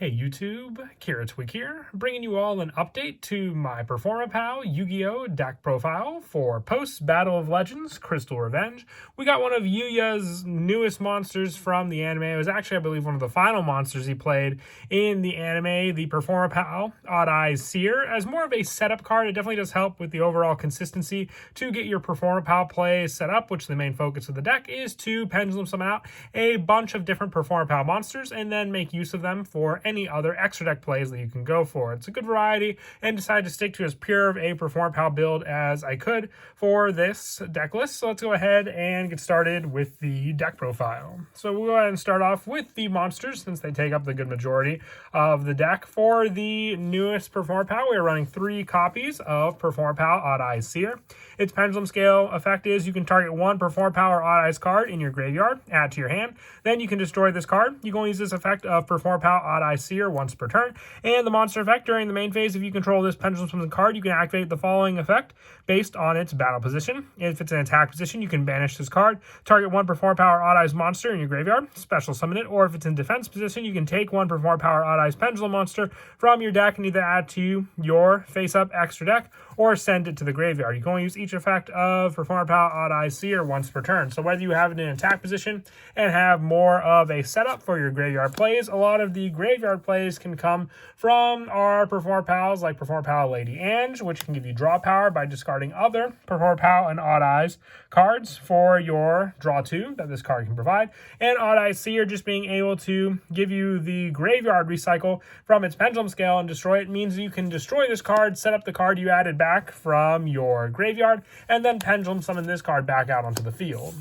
Hey YouTube, Kira Twig here, bringing you all an update to my Performapal Yu-Gi-Oh! Deck profile for post-Battle of Legends Crystal Revenge. We got one of Yugioh's newest monsters from the anime. It was actually, I believe, one of the final monsters he played in the anime, the Performapal Odd Eyes Seer. As more of a setup card, it definitely does help with the overall consistency to get your Performapal play set up, which the main focus of the deck is to pendulum summon out a bunch of different Performapal monsters and then make use of them for any other extra deck plays that you can go for. It's a good variety, and decided to stick to as pure of a Performapal build as I could for this deck list. So let's go ahead and get started with the deck profile. So we'll go ahead and start off with the monsters, since they take up the good majority of the deck. For the newest Performapal, we are running 3 copies of Performapal Odd Eyes Seer. Its pendulum scale effect is you can target one Performapal or Odd Eyes card in your graveyard, add to your hand, then you can destroy this card. You can only use this effect of Performapal Odd Eyes Seer once per turn. And the monster effect during the main phase, if you control this pendulum summon card, you can activate the following effect based on its battle position. If it's an attack position, you can banish this card, target one Performapal or Odd Eyes monster in your graveyard, special summon it, or if it's in defense position, you can take one Performapal or Odd Eyes pendulum monster from your deck and either add to your face-up extra deck or send it to the graveyard. You can only use each effect of Performapal Odd Eyes Seer once per turn. So whether you have it in attack position and have more of a setup for your graveyard plays, a lot of the graveyard plays can come from our Performapals like Performapal Lady Ange, which can give you draw power by discarding other Performapal and Odd Eyes cards for your draw 2 that this card can provide. And Odd Eyes Seer just being able to give you the graveyard recycle from its pendulum scale and destroy it means you can destroy this card, set up the card you added back from your graveyard, and then pendulum summon this card back out onto the field.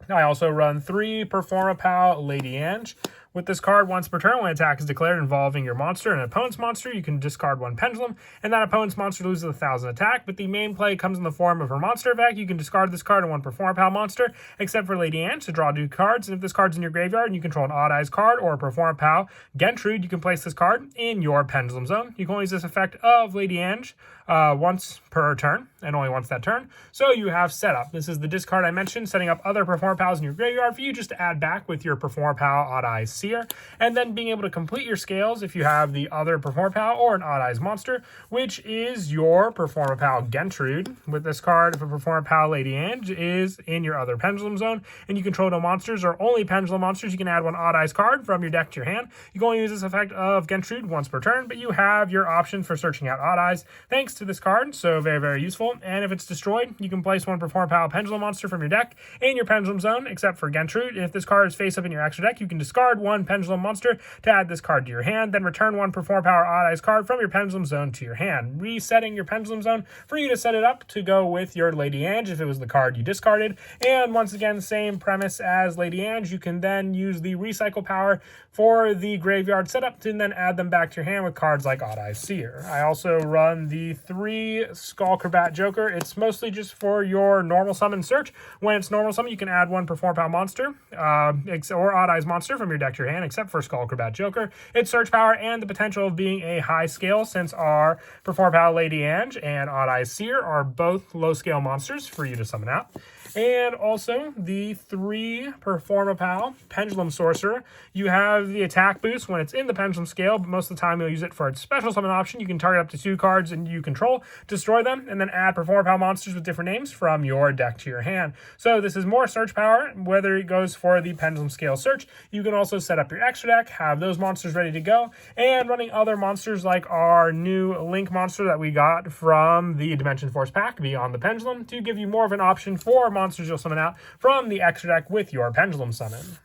I also run 3 Performapal Lady Ange. With this card, once per turn, when an attack is declared involving your monster and an opponent's monster, you can discard one pendulum, and that opponent's monster loses 1,000 attack, but the main play comes in the form of her monster effect. You can discard this card and one Performapal monster, except for Lady Ange, to draw 2 cards, and if this card's in your graveyard and you control an Odd Eyes card or a Performapal Gentrude, you can place this card in your pendulum zone. You can only use this effect of Lady Ange once per turn, and only once that turn. So you have setup. This is the discard I mentioned, setting up other Performapals in your graveyard for you just to add back with your Performapal Odd Eyes Seer, and then being able to complete your scales if you have the other Performapal or an Odd Eyes monster, which is your Performapal Gentrude. With this card, if a Performapal Lady Ange is in your other pendulum zone and you control no monsters or only pendulum monsters, you can add one Odd Eyes card from your deck to your hand. You can only use this effect of Gentrude once per turn, but you have your option for searching out Odd Eyes thanks to this card, so very, very useful. And if it's destroyed, you can place one Performapal pendulum monster from your deck in your pendulum zone, except for Gentrude. If this card is face up in your extra deck, you can discard one pendulum monster to add this card to your hand, then return one Performapal or Odd Eyes card from your pendulum zone to your hand, resetting your pendulum zone for you to set it up to go with your Lady Ange if it was the card you discarded. And once again, same premise as Lady Ange, you can then use the recycle power for the graveyard setup and then add them back to your hand with cards like Odd Eyes Seer. I also run the 3 Skullcrabat Joker. It's mostly just for your normal summon search. When it's normal summon, you can add one Performapal monster or Odd Eyes monster from your deck to your hand, except for Skullcrabat Joker. Its search power and the potential of being a high scale, since our Performapal Lady Ange and Odd Eyes Seer are both low scale monsters for you to summon out. And also the 3 Performapal Pendulum Sorcerer. You have the attack boost when it's in the pendulum scale, but most of the time you'll use it for its special summon option. You can target up to 2 cards and you control, destroy them, and then add Performapal monsters with different names from your deck to your hand. So this is more search power, whether it goes for the pendulum scale search. You can also set up your extra deck, have those monsters ready to go, and running other monsters like our new Link monster that we got from the Dimension Force pack, Beyond the Pendulum, to give you more of an option for monsters you'll summon out from the extra deck with your pendulum summon.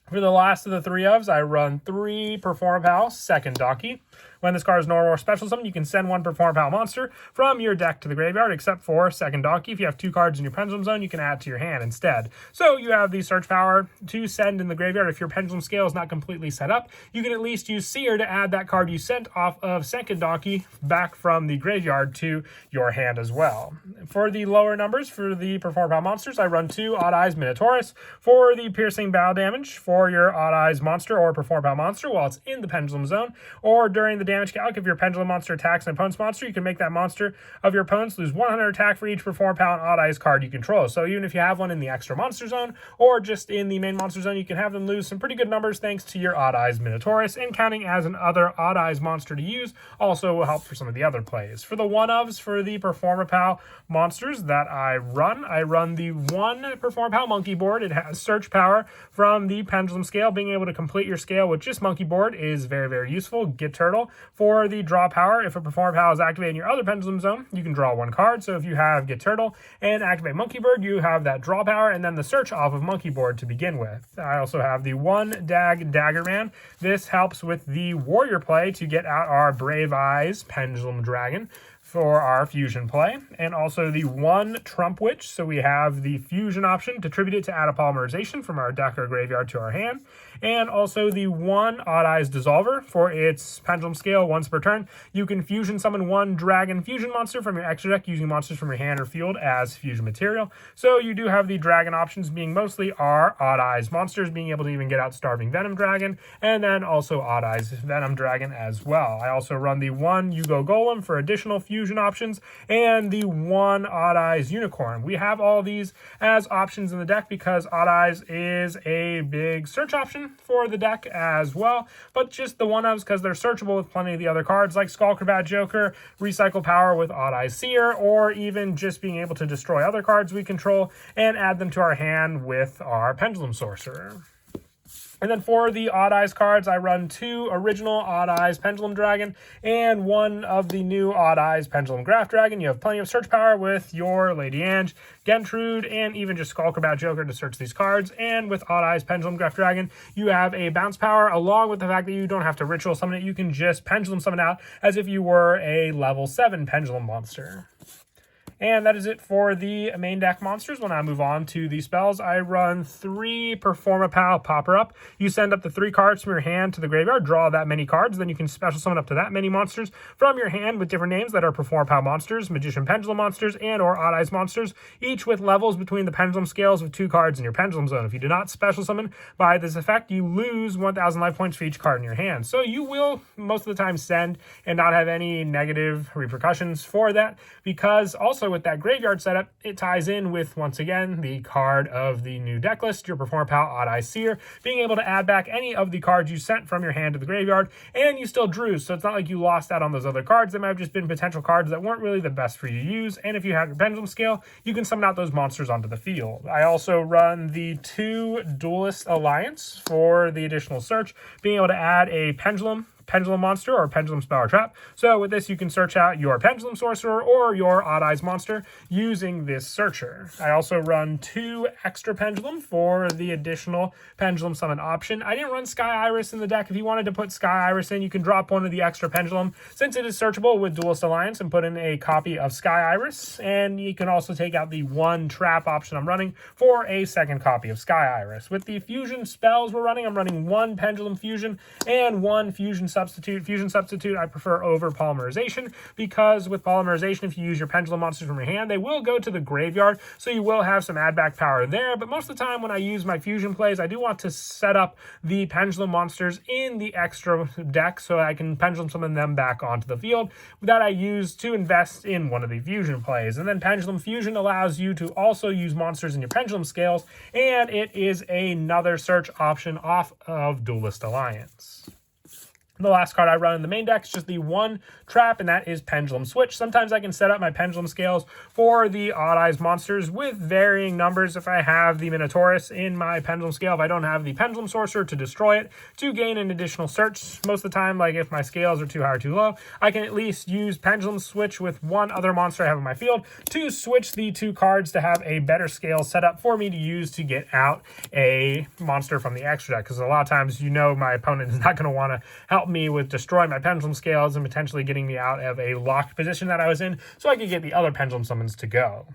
For the last of the 3 ofs, I run 3 Performapal Second Donkey. When this card is normal or special summon, you can send one Performapal monster from your deck to the graveyard, except for Second Donkey. If you have 2 cards in your pendulum zone, you can add to your hand instead. So you have the search power to send in the graveyard. If your pendulum scale is not completely set up, you can at least use Seer to add that card you sent off of Second Donkey back from the graveyard to your hand as well. For the lower numbers for the Performapal monsters, I run 2 Odd Eyes Minotaurus for the piercing battle damage for warrior, odd eyes monster, or Performapal monster while it's in the pendulum zone, or during the damage calc, if your pendulum monster attacks an opponent's monster, you can make that monster of your opponent's lose 100 attack for each Performapal and odd eyes card you control. So even if you have one in the extra monster zone, or just in the main monster zone, you can have them lose some pretty good numbers thanks to your odd eyes Minotaurus, and counting as another odd eyes monster to use also will help for some of the other plays. For the one-ofs for the Performapal monsters that I run the one Performapal monkey board. It has search power from the pendulum scale. Being able to complete your scale with just monkey board is very, very useful. Get turtle. For the draw power, if a Performapal is activated in your other pendulum zone, you can draw one card. So if you have get turtle and activate monkey board, you have that draw power and then the search off of monkey board to begin with. I also have the one dagger man. This helps with the warrior play to get out our Brave Eyes pendulum dragon for our fusion play, and also the one Trump Witch. So we have the fusion option to tribute it to add a polymerization from our deck or graveyard to our hand, and also the one Odd Eyes Dissolver for its pendulum scale once per turn. You can fusion summon one dragon fusion monster from your extra deck using monsters from your hand or field as fusion material. So you do have the dragon options being mostly our Odd Eyes monsters, being able to even get out Starving Venom Dragon, and then also Odd Eyes Venom Dragon as well. I also run the one Yugioh Golem for additional fusion options, and the one Odd Eyes Unicorn. We have all these as options in the deck because Odd Eyes is a big search option for the deck as well, but just the one-ofs because they're searchable with plenty of the other cards like Skullcrabat Joker, Recycle Power with Odd Eyes Seer, or even just being able to destroy other cards we control and add them to our hand with our Pendulum Sorcerer. And then for the Odd Eyes cards, I run two original Odd Eyes Pendulum Dragon and one of the new Odd Eyes Pendulum Graph Dragon. You have plenty of search power with your Lady Ange, Gentrude, and even just Skullcrabat Joker to search these cards. And with Odd Eyes Pendulum Graph Dragon, you have a bounce power along with the fact that you don't have to ritual summon it. You can just pendulum summon out as if you were a level 7 pendulum monster. And that is it for the main deck monsters. When I move on to the spells, I run 3 Performapal Popper Up. You send up the 3 cards from your hand to the graveyard, draw that many cards, then you can special summon up to that many monsters from your hand with different names that are Performapal monsters, Magician Pendulum monsters, and or Odd Eyes monsters, each with levels between the pendulum scales of 2 cards in your pendulum zone. If you do not special summon by this effect, you lose 1,000 life points for each card in your hand. So you will most of the time send and not have any negative repercussions for that, because also with that graveyard setup, it ties in with, once again, the card of the new deck list, your Performapal Odd Eyes Seer, being able to add back any of the cards you sent from your hand to the graveyard, and you still drew, so it's not like you lost out on those other cards. They might have just been potential cards that weren't really the best for you to use, and if you have your Pendulum Scale, you can summon out those monsters onto the field. I also run the 2 Duelist Alliance for the additional search, being able to add a Pendulum monster or pendulum spell or trap. So with this, you can search out your pendulum sorcerer or your Odd Eyes monster using this searcher. I also run 2 extra pendulum for the additional pendulum summon option. I didn't run Sky Iris in the deck. If you wanted to put Sky Iris in, you can drop one of the extra pendulum since it is searchable with Duelist Alliance and put in a copy of Sky Iris. And you can also take out the 1 trap option I'm running for a second copy of Sky Iris. With the fusion spells we're running, I'm running 1 pendulum fusion and 1 fusion substitute. Fusion substitute I prefer over polymerization, because with polymerization, if you use your pendulum monsters from your hand, they will go to the graveyard, so you will have some add back power there. But most of the time when I use my fusion plays, I do want to set up the pendulum monsters in the extra deck so I can pendulum summon them back onto the field that I use to invest in one of the fusion plays. And then pendulum fusion allows you to also use monsters in your pendulum scales, and it is another search option off of Duelist Alliance. The last card I run in the main deck is just the 1 trap, and that is Pendulum Switch. Sometimes I can set up my pendulum scales for the Odd Eyes monsters with varying numbers. If I have the Minotaurus in my pendulum scale, if I don't have the Pendulum Sorcerer to destroy it, to gain an additional search. Most of the time, like if my scales are too high or too low, I can at least use Pendulum Switch with one other monster I have in my field to switch the 2 cards to have a better scale set up for me to use to get out a monster from the extra deck. Because a lot of times, you know, my opponent is not going to want to help me with destroying my pendulum scales and potentially getting me out of a locked position that I was in so I could get the other pendulum summons to go.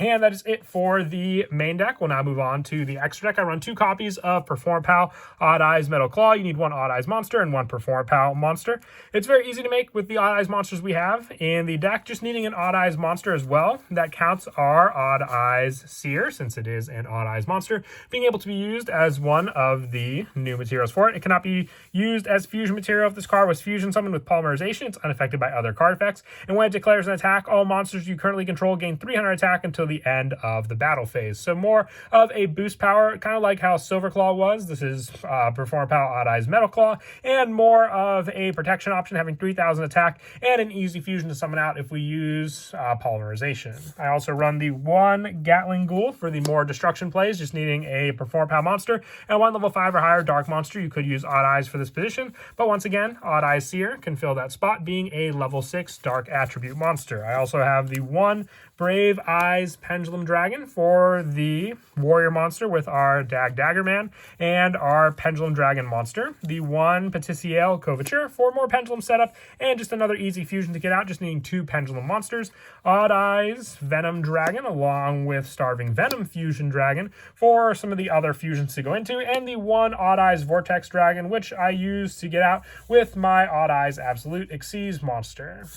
And that is it for the main deck. We'll now move on to the extra deck. I run 2 copies of Performapal Odd Eyes Metal Claw. You need 1 Odd Eyes monster and 1 Performapal monster. It's very easy to make with the Odd Eyes monsters we have in the deck. Just needing an Odd Eyes monster as well. That counts our Odd Eyes Seer, since it is an Odd Eyes monster, being able to be used as one of the new materials for it. It cannot be used as fusion material if this card was fusion summoned with polymerization. It's unaffected by other card effects. And when it declares an attack, all monsters you currently control gain 300 attack until the end of the battle phase. So more of a boost power, kind of like how Silver Claw was. This is Performapal Odd Eyes Metal Claw, and more of a protection option, having 3,000 attack and an easy fusion to summon out if we use polymerization. I also run the 1 Gatling Ghoul for the more destruction plays, just needing a Performapal monster and 1 level 5 or higher dark monster. You could use Odd Eyes for this position, but once again, Odd Eyes Seer can fill that spot, being a level 6 dark attribute monster. I also have the 1 Brave Eyes Pendulum Dragon for the warrior monster with our Dagger Man and our Pendulum Dragon monster. The 1 Petitiel Coverture for more pendulum setup and just another easy fusion to get out, just needing 2 pendulum monsters. Odd Eyes Venom Dragon along with Starving Venom Fusion Dragon for some of the other fusions to go into, and the 1 Odd Eyes Vortex Dragon, which I use to get out with my Odd Eyes Absolute Xyz monster.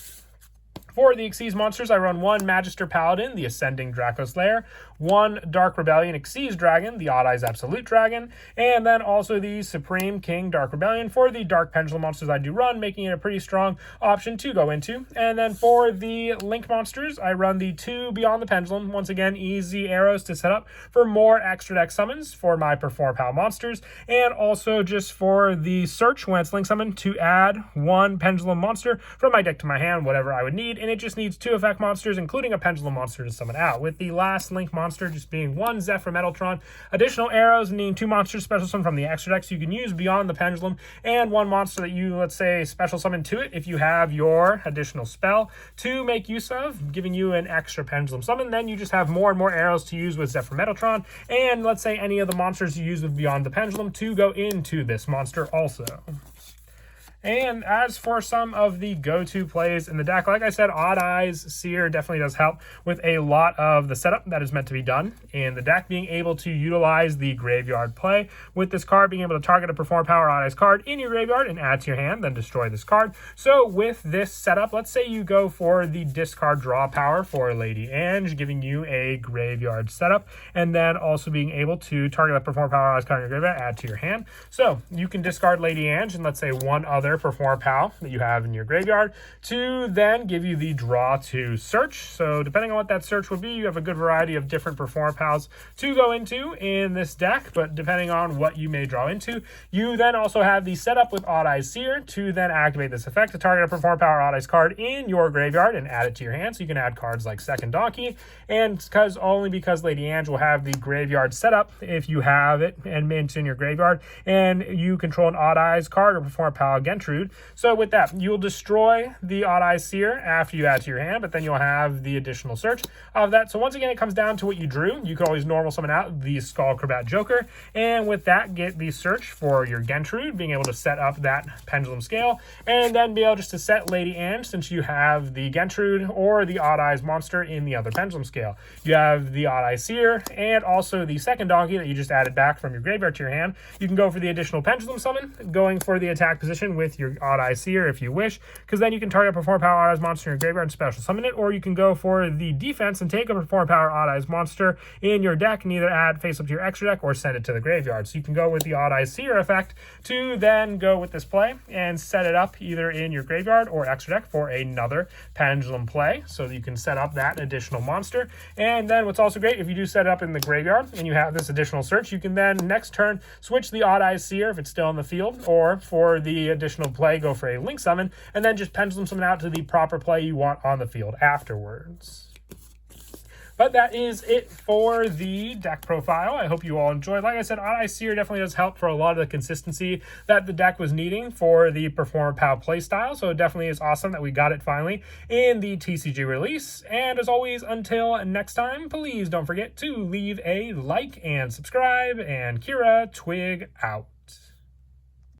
For the Xyz monsters, I run 1 Magister Paladin, the Ascending Draco Slayer, 1 Dark Rebellion Xyz Dragon, the Odd Eyes Absolute Dragon, and then also the Supreme King Dark Rebellion for the Dark Pendulum monsters I do run, making it a pretty strong option to go into. And then for the Link monsters, I run the 2 Beyond the Pendulum, once again, easy arrows to set up for more extra deck summons for my Performapal monsters, and also just for the search when it's Link summoned to add 1 Pendulum monster from my deck to my hand, whatever I would need. And it just needs 2 effect monsters, including a Pendulum monster to summon out, with the last Link monster just being 1 Zephyr Metaltron, additional arrows, needing 2 monsters special summon from the extra deck so you can use beyond the Pendulum, and 1 monster that you, let's say, special summon to it if you have your additional spell to make use of, giving you an extra Pendulum summon. Then you just have more and more arrows to use with Zephyr Metaltron, and let's say any of the monsters you use with beyond the Pendulum to go into this monster also. And as for some of the go-to plays in the deck, like I said, Odd Eyes Seer definitely does help with a lot of the setup that is meant to be done in the deck. Being able to utilize the graveyard play with this card, being able to target a Performapal Odd Eyes card in your graveyard and add to your hand, then destroy this card. So with this setup, let's say you go for the discard draw power for Lady Ange, giving you a graveyard setup, and then also being able to target a Performapal Odd Eyes card in your graveyard, add to your hand. So you can discard Lady Ange and let's say 1 other Performapal that you have in your graveyard to then give you the draw to search. So depending on what that search would be, you have a good variety of different Performapals to go into in this deck, but depending on what you may draw into, you then also have the setup with Odd Eyes Seer to then activate this effect to target a Performapal Odd Eyes card in your graveyard and add it to your hand. So you can add cards like Second Donkey, and only because Lady Ange will have the graveyard setup if you have it and it's in your graveyard and you control an Odd Eyes card or Performapal Gentrude. So with that, you'll destroy the Odd Eyes Seer after you add to your hand, but then you'll have the additional search of that. So once again, it comes down to what you drew. You can always normal summon out the Skull Crabat Joker, and with that, get the search for your Gentrude, being able to set up that Pendulum Scale, and then be able just to set Lady Ange since you have the Gentrude or the Odd Eyes monster in the other Pendulum Scale. You have the Odd Eyes Seer and also the second Donkey that you just added back from your graveyard to your hand. You can go for the additional Pendulum Summon, going for the attack position with your Odd Eyes Seer if you wish, because then you can target a Performapal Odd Eyes monster in your graveyard and special summon it, or you can go for the defense and take a Performapal Odd Eyes monster in your deck and either add face up to your extra deck or send it to the graveyard. So you can go with the Odd Eyes Seer effect to then go with this play and set it up either in your graveyard or extra deck for another Pendulum play, so that you can set up that additional monster. And then what's also great, if you do set it up in the graveyard and you have this additional search, you can then next turn switch the Odd Eyes Seer if it's still in the field, or for the additional play, go for a Link Summon, and then just Pendulum Summon out to the proper play you want on the field afterwards. But that is it for the deck profile. I hope you all enjoyed. Like I said, Odd Eyes Seer definitely does help for a lot of the consistency that the deck was needing for the Performapal playstyle. So it definitely is awesome that we got it finally in the TCG release. And as always, until next time, please don't forget to leave a like and subscribe. And Kira Twig out.